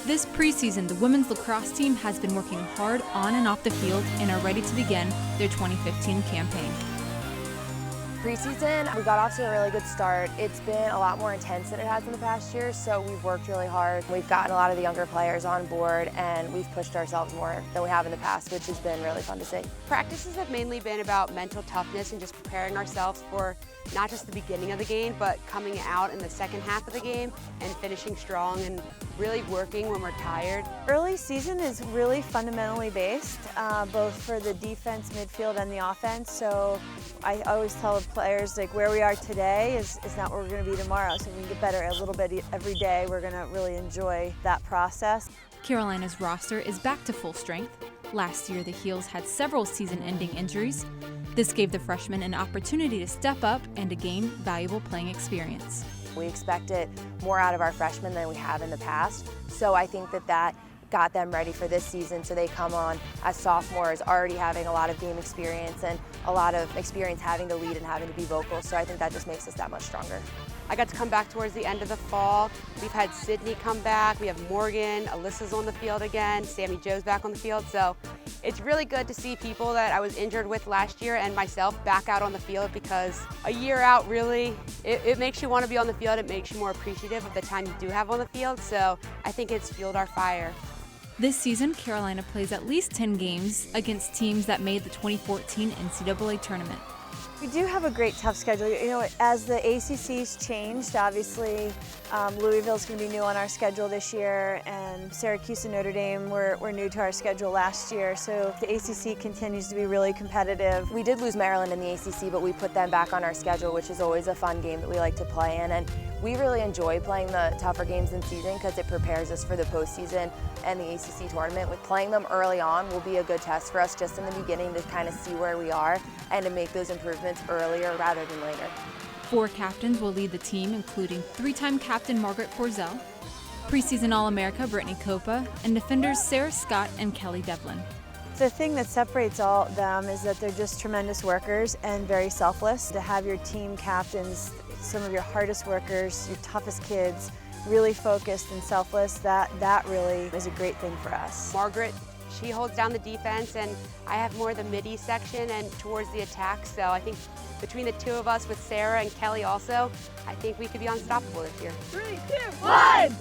This preseason, the women's lacrosse team has been working hard on and off the field and are ready to begin their 2015 campaign. Preseason, we got off to a really good start. It's been a lot more intense than it has in the past years, so we've worked really hard. We've gotten a lot of the younger players on board, and we've pushed ourselves more than we have in the past, which has been really fun to see. Practices have mainly been about mental toughness and just preparing ourselves for not just the beginning of the game, but coming out in the second half of the game and finishing strong and really working when we're tired. Early season is really fundamentally based, both for the defense, midfield, and the offense. So I always tell the players, like, where we are today is not where we're going to be tomorrow. So we can get better a little bit every day. We're going to really enjoy that process. Carolina's roster is back to full strength. Last year, the Heels had several season-ending injuries. This gave the freshmen an opportunity to step up and to gain valuable playing experience. We expected more out of our freshmen than we have in the past, so I think that got them ready for this season, so they come on as sophomores already having a lot of game experience and a lot of experience having to lead and having to be vocal, so I think that just makes us that much stronger. I got to come back towards the end of the fall. We've had Sydney come back, we have Morgan, Alyssa's on the field again, Sammy Joe's back on the field, so it's really good to see people that I was injured with last year and myself back out on the field, because a year out really, it makes you want to be on the field, it makes you more appreciative of the time you do have on the field, so I think it's fueled our fire. This season, Carolina plays at least 10 games against teams that made the 2014 NCAA tournament. We do have a great tough schedule. You know, as the ACC's changed, obviously Louisville's going to be new on our schedule this year, and Syracuse and Notre Dame were new to our schedule last year. So the ACC continues to be really competitive. We did lose Maryland in the ACC, but we put them back on our schedule, which is always a fun game that we like to play in. And we really enjoy playing the tougher games in season because it prepares us for the postseason and the ACC tournament. With playing them early on will be a good test for us just in the beginning to kind of see where we are and to make those improvements earlier rather than later. 4 captains will lead the team, including 3-time captain Margaret Forzel, preseason All-America Brittany Copa, and defenders Sarah Scott and Kelly Devlin. The thing that separates all of them is that they're just tremendous workers and very selfless. To have your team captains, some of your hardest workers, your toughest kids, really focused and selfless, that really is a great thing for us. Margaret, she holds down the defense, and I have more of the midi section and towards the attack, so I think between the two of us with Sarah and Kelly also, I think we could be unstoppable this year. 3, 2, 1!